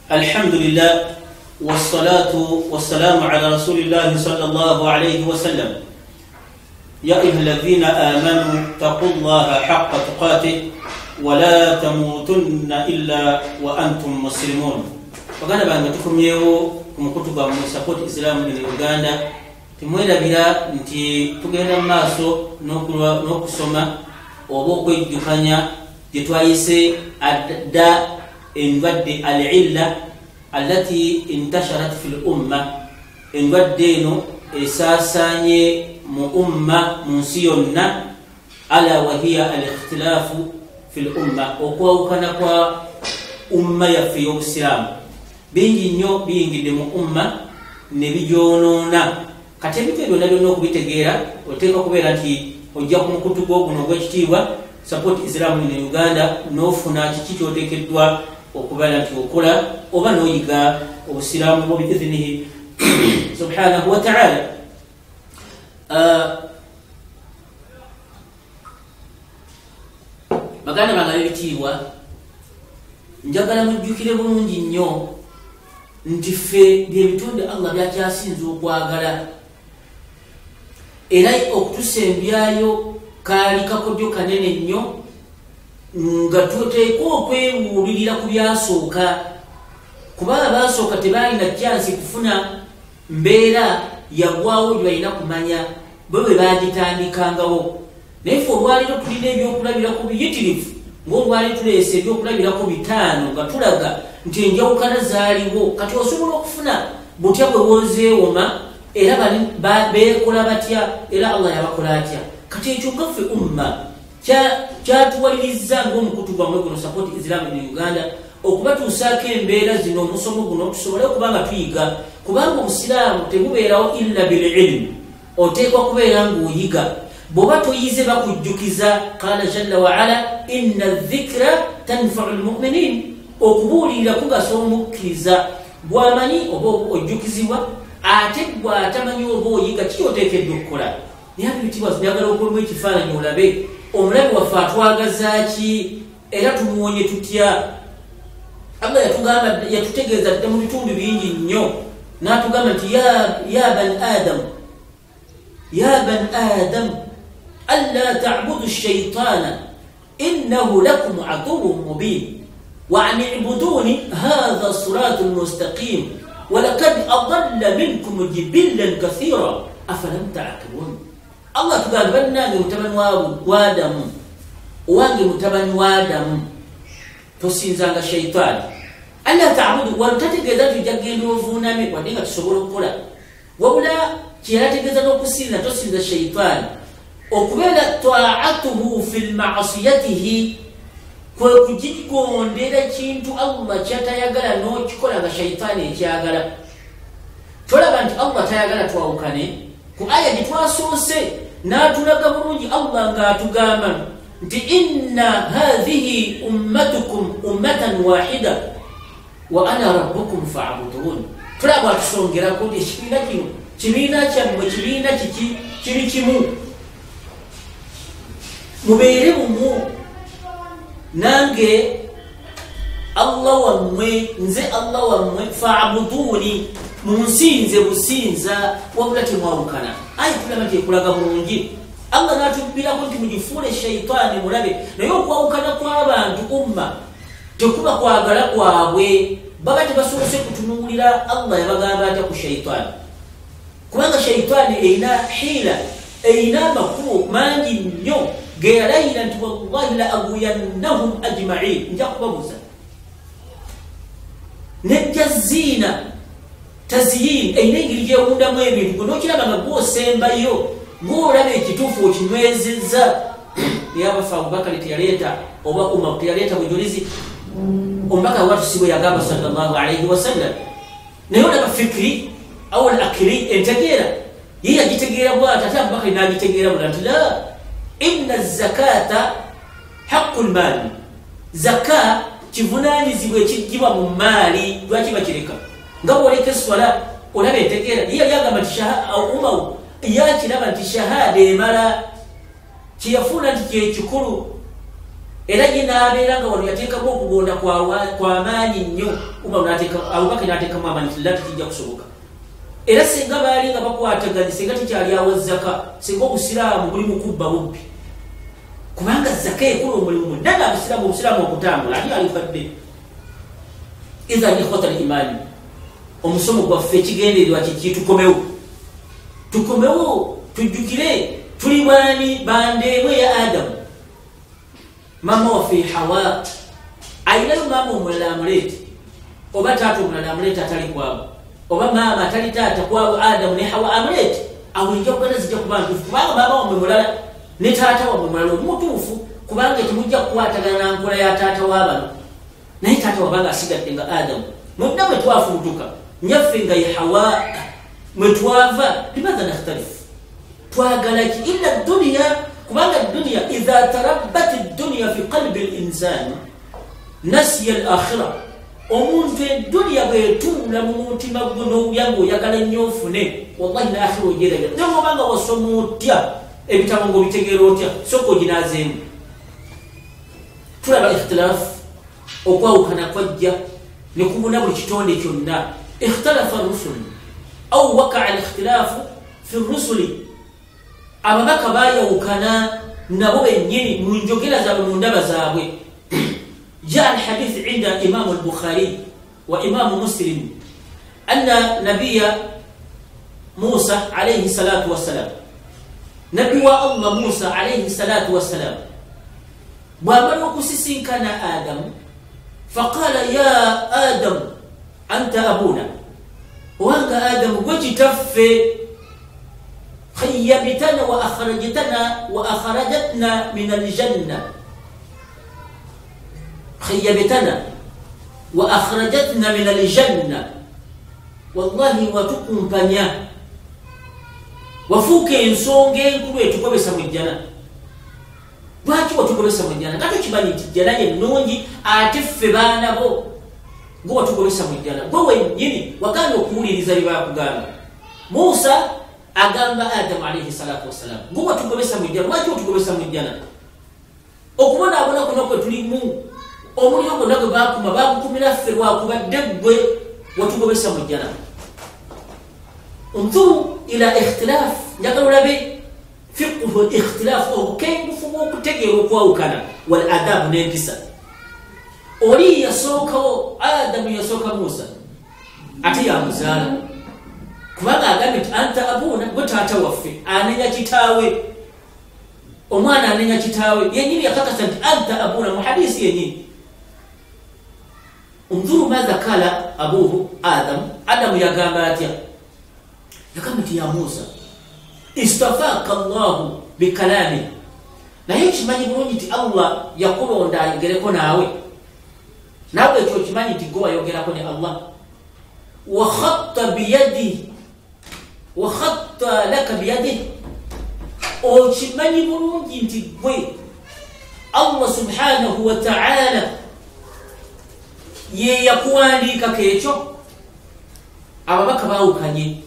الحمد لله والصلاة والسلام على رسول الله صلى الله عليه وسلم. يا أيها الذين آمنوا اتقوا الله حق تقاته ولا تموتن إلا وأنتم مسلمون. وقال بعد ما تكون يو كمكتب مسapoti Islam in Uganda timwera bila nti tugenda maaso n'okusoma oba okwejjukanya gye twayise adda endwadde al-illa allati intasharat fil umma, endwadde eno esaasanye mu umma mu nsi yonna, ala wahiya al-ikhtilaafu fil umma, okwawukana kwa umma yaffe y'obusiraamu bingi nnyo biyingidde mu umma ne bijoonoona. Kati ebintu byonna byonna okubitegeera oteeka kubeera nti ojja ku mukutu guno ogw'ekitiibwa Support Islam in Uganda n'ofuna kiki kyoteekeddwa okubeera nti okola oba n'oyiga obusiraamu bwo biidhinihi subhanahu wa ta'ala. Baganda bange b'ebitiibwa, njagala mujjukire bulungi nnyo nti ffe by'ebitonde Allah byakyasinza okwagala, era okutusembyayo kaali kakodyo kanene nnyo nga tuteekwa okwewuulirira ku byasooka, kubanga baasooka tebaalina kyansi kufuna mbeera yagwawo gye balina kumanya bo bwe bagitandikangawo. Naye ffe olwaliro tulina ebyokulabirako biyitirivu, ng'olwali tuleese ebyokulabirako 5 nga tulaga nti enjawukana zaaliwo. Kati osobola okufuna butya bwe wozeewoma era beekola batya era Allah yabakola atya. Kati ekyo ngaffe umma kyatuwaliriza ng'omukutu gwamwe guno Support Islam in Uganda okubatuusaako embeera zino, omusomo guno tusobole okuba nga tuyiga, kubanga obusiraamu tebubeerawo illa bil ilm, oteekwa kubeera ng'oyiga. bw'oba toyize bakujjukiza qala jalla wa ala inna dhikra tanfa'u almu'minin, okubuulirira kugasa omukkiriza. Bw'amanyi oba ojjukizibwa, ate bw'atamanyi oba oyiga kikyoteekeddwa okukola. Naye ab'ebitiibwa njagala okolimu ekifaananyi olabe omulabe waffe atwagaza ki era tumuwonye tutya. Allah yatutegeeza dde mu bitundu bingi nnyo n'atugamba nti ya bani adam alla ta'budu ash-shaytana innahu lakum aduwwun mubin wa an i'buduni hadha siratul mustaqim wa laqad adalla minkum jibillan kathira afalam ta'qilun. Allah tugamba nange mutabani wa Adamu, owange mutabani wa Adamu tosinzanga shaytaani. Alla ta'budu waltategeeza nti jagenda ovuuname wadde nga tusobola okukola, wabula kyerategeeza n'okusinza tosinza shaytaani. Okubeera ta'atuhu fil ma'asiyatihi kwe kugigondera kintu Allah kyatayagala n'okikola nga shaytaani ekyagala. Tolaba nti Allah tayagala twawukane. Ku aya gye twasoose n'atulaga bulungi Allah ng'atugamba nti inna hadhihi ummatukum ummatan wahida wa ana rabbukum fa'budun. Tulaba tusongerako nti ekibiina kino kibiina kyammwe, kibiina kiki kiri kimu, mubeere mumu, nange Allah wammwe, nze Allah wammwe, fa'buduni, munsinze businza wabula temwawukana. Ayi tulaba nti ekulaga bulungi. Allah n'atubbirako nti mugifuule shaytaani mulabe. Naye okwawukana kw'abantu umma tekuba kwagala kwabwe, baba tebasobose kutunuulira Allah yabagamba atya ku shaytaani, kubanga shaytaani erina hiila, erina amakubo mangi nnyo geyalayira nti wallahi la agwiyannahum ajma'in, nja kubabuza. Nejja ziina taziyin, erina engeri gyewundamu ebintu n'okiraba nga gwosembayo ng'olaba ekituufu okinywezezza. Yabafa Abubakari teyaleeta oba Umar teyaleeta bujulizi, omubaka watu bwe yagamba sallallahu alayhi wasallam. Naye olaba fikiri au al-akili entegeera, ye yagitegeera bw'ati, ate Abubakari n'agitegeera bula nti la inna zakata haqqul maali, zaka kivunaanyizibwa ekigibwa mu maali. Lwaki bakireka? Nga bw'oleka eswala olaba entegeera. Ye yali agamba nti Umar yakiraba nti shahada emala, kyeyafuula nti kyekikulu. era yinabeera nga wano yateekamu okugonda kwa maanyi nnyo Abubakar n'ateekamu amaanyi lati kijja kusoboka. Era singa baali nga bakwataganye singa tikyali awa zaka singa obusiraamu buli mukubba bubbi kubanga zaka ekola omulimu munene obusiraamu okutambula ali alifadde. Idhan ikhwata al-imani omusomo gwaffe ekigendererwa kiki tukomewo tujjukire tuli bwani bandeebwe ya Adamu mama waffe Hawa ayinayo maama omulala amuleete oba taata omulala amuleete atali kwabo oba maama atali taata kwabo Adamu ne Hawa amuleete awo enja kugenda zijja kuba ntuufu kubanga maama wamwe mulala ne taata wamwe mulala omutuufu kubanga temujja kukwatagana na nkola ya taata w'abano naye taata wabanga asigadde nga Adamu mwonna bwe twafuutuka nyaffe nga ye Hawa mwe twava limadha nakhtalifu twagala ki illa dunya kubanga dunya idha tarabbat dunya fi qalbi al-insan nasiya al-akhirah omuntu dunya bwetuula mu mutima guno yango yagala nnyo ofune wallahi al-akhirah ojerega nabo banga wasoma otya ebitabo ngo bitegeera otya soko ginazeemu tulaba ikhtilaf okwawukana kwajja ne kubuna buli kitonde kyonna ikhtalafa ar-rusul aw waqa'a al-ikhtilafu fi ar-rusuli ababaka bayawukana nabo bennyini mu njogera zaabwe mu ndaba zaabwe. جاء الحديث عند إمام البخاري وإمام مسلم أن نبي موسى عليه الصلاة والسلام نبي الله موسى عليه الصلاة والسلام ومن كسسين كان آدم فقال يا آدم أنت أبونا وأنت آدم وجتف خيبتنا وأخرجتنا من الجنة خيبتنا وأخرجتنا من الجنة والله وتكون بنيا وفوك ensonge nkulu etukobesa mu jjana. Lwaki watugobesa mu jjana? Kati kimanyi nti jjana ennungi ate ffe baana bo gwe watugobesa mu jjana gwe wennyini waganda okuwuliriza bye bakugamba. Musa agamba Adamu alayhi salatu wassalam gwe watugobesa mu jjana. Lwaki watugobesa mu jjana? Okubonaabona kuno kwe tulimu omuliro gwonna gwe bakuma bagukumira ffe lwakubadde gwe watugobesa mu jjana. انظروا إلى اختلاف نقول لبي فقه الاختلاف أو كيف فوق تجرو قوكنا والآداب ننكسر أولي يسوك آدم يسوك موسى أتي يا موسى كما قالت أنت أبونا وتتوفي أنا يجتاوي وما أنا يجتاوي يعني يقصد أنت أبونا محدث يعني. انظروا ماذا قال أبوه آدم يا جاماتيا yakamati ya Musa istafaka Allah bikalami na hichi manyi bulungi ti Allah yakulonda ayogereko nawe ekyo kimanyi ti go ayogerako ne Allah wa khatta biyadi wa khatta laka biyadi o kimanyi bulungi nti gwe Allah subhanahu wa ta'ala ye yakuwandika kekyo. Ababaka bawukanye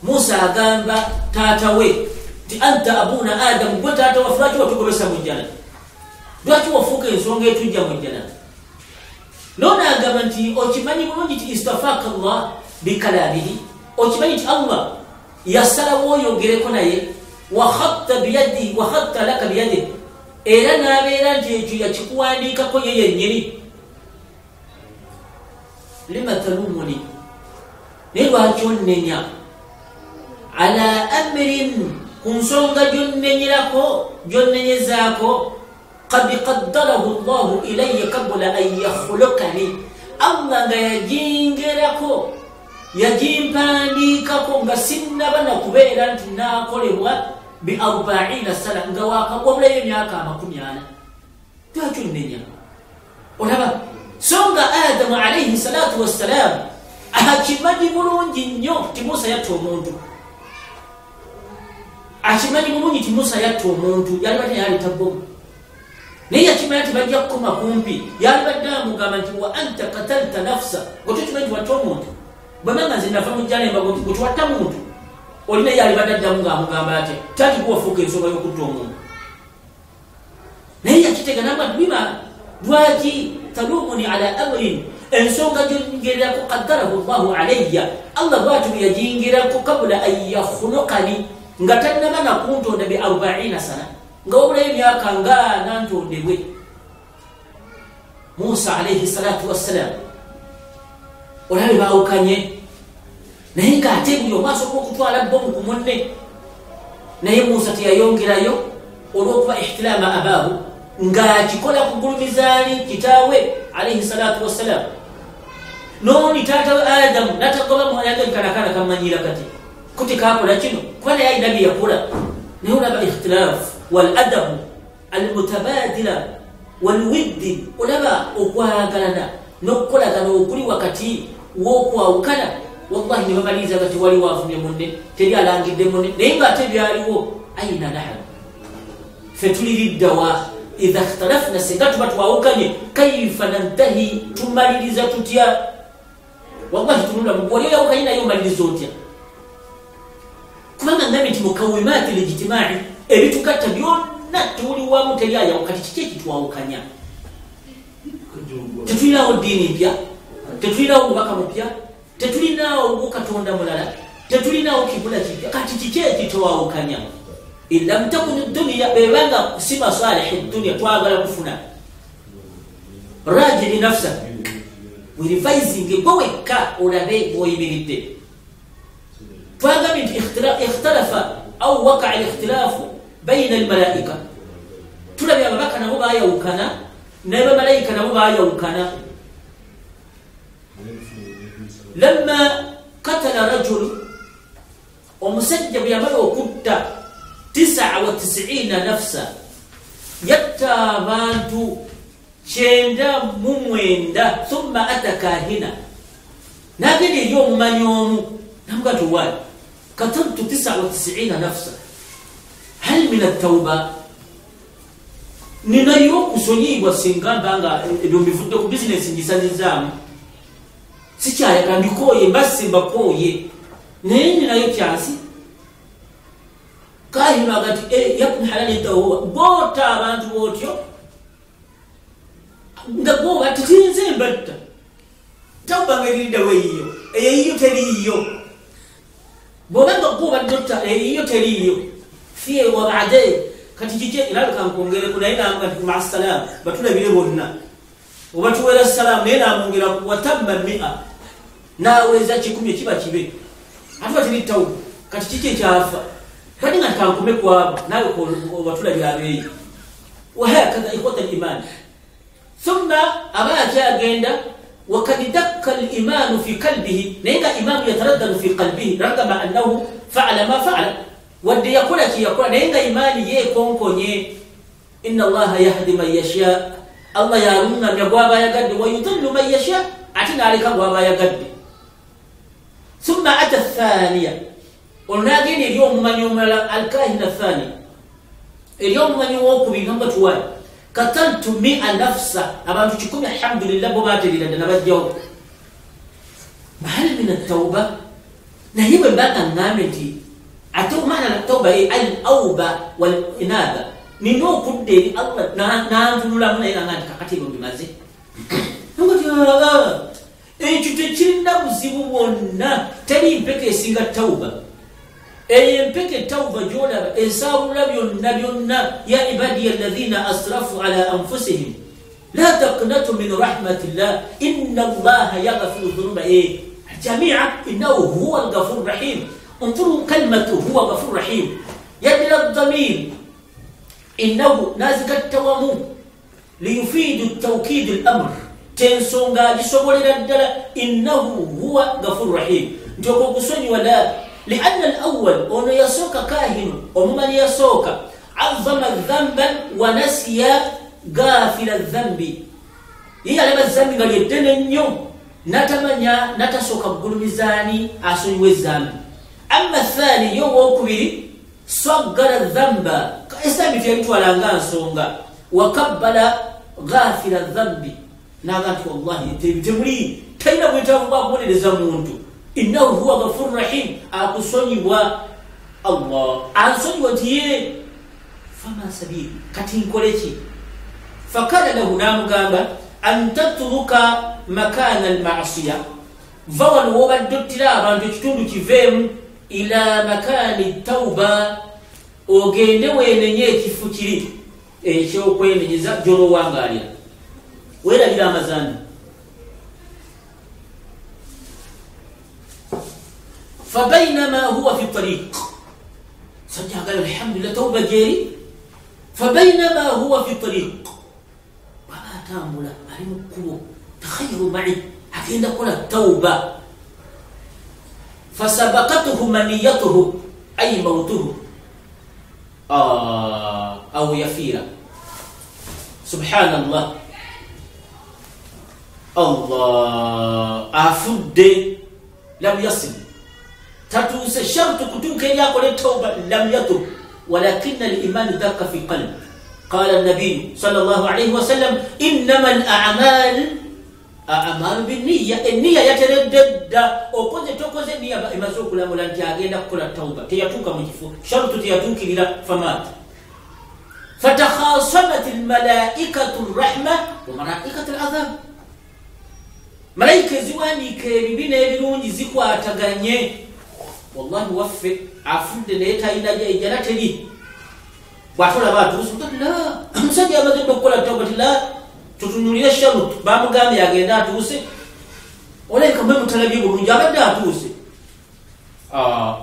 Musa agamba taata we ti anta abuna Adamu gwe taata wa fulaki watugobesa mu jjana. Lwaki wafuuka ensonga etujja mu jjana? Nona agamba nti okimanyi bulungi ti istafaka Allah bikalamihi okimanyi ti Allah yasalawo oyogereko naye wa khatta biyadi wa khatta laka biyadi era n'abeera nti ekyo yakikuwandiikako ye yennyini. Lima talumuni naye lwaki onnenya ala amrin kunsonga jonnenyezaako qad qaddarahu Allahu ilayya qabla an yakhluqani Allah nga yajingerako yajimpandiikako nga sinnaba nakubeera nti naakolebwa bi 40 sana nga wakagobulayo emyaka 40. Lwaki onnenya? Olaba songa Adamu alayhi salatu wassalam akimanyi bulungi nnyo ti Musa yatta omuntu. Akimanyi bulungi ti Musa yatta omuntu yalibadde yaleta bbomu naye yakimanyi ti bajja kukoma kumpi yalibadde amugamba nti wa anta qatalta nafsa gotekimanyi ti watta omuntu bwemanga nze nafa mu jjana embago nti gwetuwatta muntu olina yalibadde addamu ng'amugamba ate tati kuwafuuka ensonga y'okutta omuntu naye kitega namba bima dwaji talumuni ala amrin ensonga jingira ko qaddarahu Allah alayya Allah batu yajingira ko kabla an yakhluqani ngatanna bana kunto ndabi 40 sana ngawule myaka nga nanto ndebwe Musa alayhi salatu wassalam olabe baukanye naye ngate buli omwaso okutwala bomu kumunne naye Musa tiyayongerayo olwokuba ihtilama abahu nga kikola kugulumizani kitawe alayhi salatu wassalam noni tata Adam natakola mwayaga kanakana kamanyira kati kuti kakola kino kwana yayi nabi yakula naye olaba ihtilaf wal adab al mutabadila wal widd olaba okwagalana nokukolagana okuli wakati wokwawukana wallahi nibamaliza kati wali wavumye munne teri alangidde munne naye nga ate byaliwo aina nahnu fetuliriddawa idha ikhtalafna singa tuba twawukanye kaifa nantahi tumaliriza tutya wallahi tunula mugwali yawukanye nayo maliriza otya kubanga ngambe nti mukawimati lijtimai ebitukatta byonna tuli wamu teri ayawukati kiki ekitwawukanya tetulinawo ddiini mpya tetulinawo mubaka mupya tetulinawo bukatonda mulala tetulinawo kibula kipya kati kiki ekitwawukanya illa mtakunu dunya bebanga sima salih dunya twagala kufuna rajili nafsa we revising boweka olabe boyimiride twaga min ikhtalafa aw waqa al-ikhtilaf bayna al-malaika tulabi ababaka nabo bayawukana nabe malaika nabo bayawukana lamma qatala rajul ومسجب يملو كتا 99 نفسا يتابانتو شندا ممويندا ثم أتى كاهنا ناقل اليوم من يوم نمقى جوال قتلت 99 نفسا هل من التوبة ninayo kusonyi wasinga banga ebyo bivude ku business ngisanyizamu sikyaya kandi koye basimba koye nene nayo kyasi kahino agati yakun halali tawo bota abantu botyo ngabo batitinze mbatta tamba ngirinda weyo eyo teriyo bobanga kuba dotta eyo teriyo fiye wa baade kati kije ilaka nkongere kuna ina amati ma salam batula bile bonna obatuwera salam nena amongera watamma 100 naweza 10 kiba kibe atwa tilitawo kati kije kyafa bali ngakankume kwa nayo ko batula byabeyi wa hakada ikhwata al-iman thumma abaya agenda وقد دق الإيمان في قلبه نيجا إيمان يتردد في قلبه رغم أنه فعل ما فعل ودي يقول نيجا إيمان يكون كوني إن الله يهدي من يشاء الله يرون يبوابا يقد ويضل من يشاء أعطينا عليك بوابا يقد ثم أتى الثانية قلنا جيني اليوم من يوم الكاهن الثاني اليوم من يوم بنمبر 1 قتلت 100 نفسا أما تشكون الحمد لله بما تريد أن نبدأ هل من التوبة نهيب بقى نعمتي أتوب معنى التوبة الأوبة والإنابة نينو كده الله نعم نقول من أين أنا كاتيبه بمازه نقول يا تتشيلنا بزيبونا تاني بكي سينغ التوبة يمبك التوبة جولا إنسان نبينا يا عبادي الذين أسرفوا على أنفسهم لا تقنطوا من رحمة الله إن الله يغفر الذنوب جميعا إنه هو الغفور الرحيم انظروا كلمته هو غفور رحيم يدل الضمير إنه نازك التوامو ليفيد التوكيد الأمر تنسونغا جسوغولي ندل إنه هو غفور رحيم جوكو قصوني ولا لأن الأول أنه يسوك كاهن ومن يسوك عظم الذنب ونسي غافل الذنب يعلم الذنب قال يدن يوم نتمنى نتسوك بقول ميزاني أسوي الذنب أما الثاني يوم وكبير صغر الذنب إسلامي في أنت ولا نغانسونغا وقبل غافل الذنب نغانت والله تمري تينا بيتاو بقول لزمونتو إنه هو غفور رحيم أقصني الله أقصني وتيه فما سبيل كتين كولتي فقال له نام قام أن تترك مكان المعصية فوال وبدتلا بان تشتون إلى مكان التوبة ogende wenenye ekifukiri ekyokwenenyeza gyolowangaalira weerabira amazani فبينما هو في الطريق سجع قال الحمد لله توبة جيري فبينما هو في الطريق وما تامل أرمكم تخيروا معي حكينا كل التوبة فسبقته منيته أي موته أو يفير سبحان الله الله أفد لم يصل تتوس الشرط كتوك يأكل التوبة لم يتب ولكن الإيمان ذاك في قلب قال النبي صلى الله عليه وسلم إنما الأعمال بالنية النية يتردد أوكوز توكوز النية إمازوك لمولان جاغينا كل التوبة تياتوك مجفو شرط تياتوك للا فمات فتخاصمت الملائكة الرحمة وملائكة العذاب ملائكة زواني كريبين يبنون زكوا تغنيه والله وفق عفود ليتا إلا جاء تلي وعطولا بعد رسول لا مسجي أمازن بكل التوبة لا تتنولي الشرط بامقام يغينا توسي وليك من متلبيه ونجابة دا توسي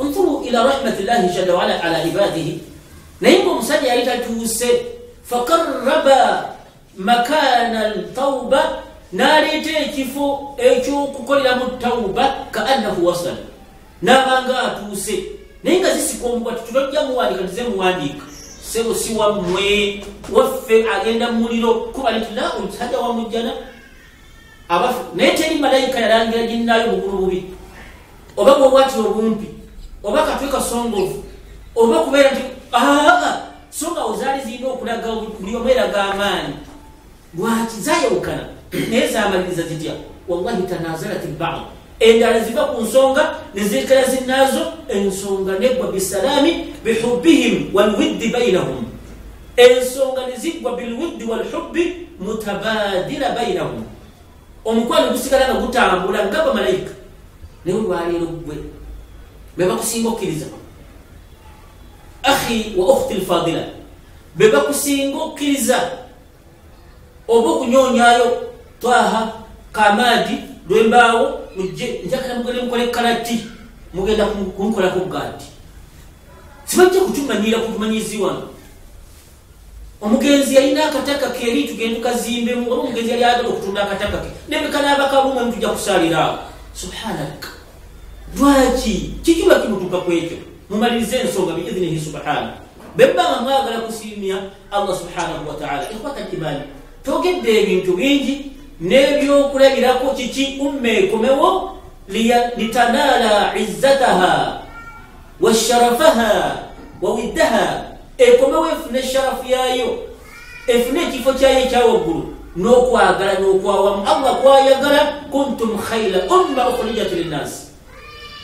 انظروا إلى رحمة الله جل وعلا على عباده نيمو مسجي أيتا توسي فقرب مكان التوبة ناري تيكفو ايشوك كل التوبة كأنه وصل nabanga atuse nenga zisikomba tutulojja muwandika tuzemuwandika sebo siwa mwe waffe agenda muliro kuba litla unsajja wa mujjana abafu neteri malaika yalangira jinnayo bukulu bubi oba bwati obumpi oba katweka songovu oba kubeera nti songa ozali zino okulaga buli omwera g'amaanyi bwaki zayawukana naye zamaliriza zitya wallahi tanazalat al-ba'd endala ziva ku nsonga nezekala zinazo ensonga negwa bisalami bihubbihim walwiddi bainahum ensonga nezigwa bilwiddi walhubbi mutabadila bainahum omukwano gusigala nga gutambula ngaba malayika naye olwaleero gwe bebakusinga okkiriza akhi wa ukhti alfadila bebakusinga okkiriza oba okunyonyayo twaha kamadi lwembaawo mujje njakala mugende mukole kalati mugenda kunkolako gadi sibajja kutumanyira kutumanyizi wano omugenzi yalina akataka keri tugenda tukazimbemu oba omugenzi yali agala okutunda akataka ke nebekana abakalumwe mutujja kusalirawo subhanaka lwaki kikiba kimutuka kwekyo mumalirize ensonga biidhinihi subhana bembanga mwagala kusiimya Allah subhanahu wa ta'ala ikhwata imani togedde ebintu bingi nebyokulabirako kiki umme komewo litanala izzataha wa sharafaha wa widdaha ekomewo efune sharafu yayo efune ekifo kyayo ekyawaggulu n'okwagala n'okwawamu Allah kwayagala kuntum khayra umma ukhrijat linnas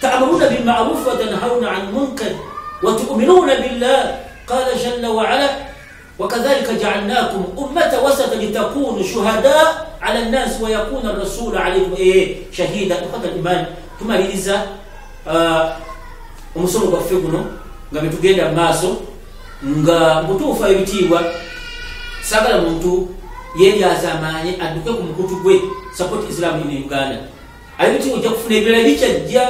ta'muruna bil ma'ruf wa tanhauna 'anil munkar wa tu'minuna billah qala jalla wa 'ala وكذلك جعلناكم أمة وسطا لتكونوا شهداء على الناس ويكون الرسول عليكم شهيدا تقدر الإيمان ثم لذا omusolo gwaffe guno nga betugenda maaso nga mutuufu ebitiibwa sagala muntu yeryaza amaanyi adduke ku mukutu gwe support Islam in Uganda abitiibwa ojja kufuna ebirala bikyajja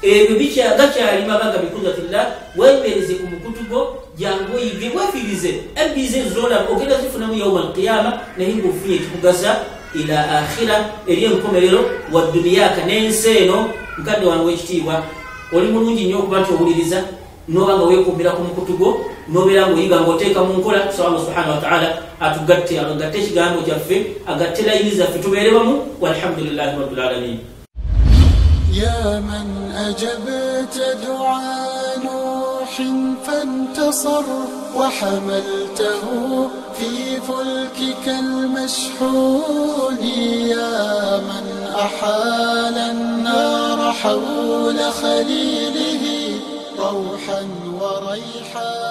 ebyo gakyalima banga bikunzatillah weemereze ku mukutu gwo jangu oyige weefirize embize zola ogenda zifunamu yawma alqiyama naye ng'ofunye ekikugasa ila akhira eri enkomerero wa duniyaka n'ensi eno mukadde wange w'ekitiibwa oli mulungi nnyo okuba nti owuliriza noba nga weekuumira ku mukutu gwo nobeera ng'oyiga ng'oteeka mu nkola so Allah subhanahu wa ta'ala atugatte agatte ekigambo kyaffe agatte layini zaffe tubeere bamu walhamdulillahi rabbil alamin يا من أجبت دعاء نوح فانتصر وحملته في فلكك المشحون يا من أحال النار حول خليله روحا وريحا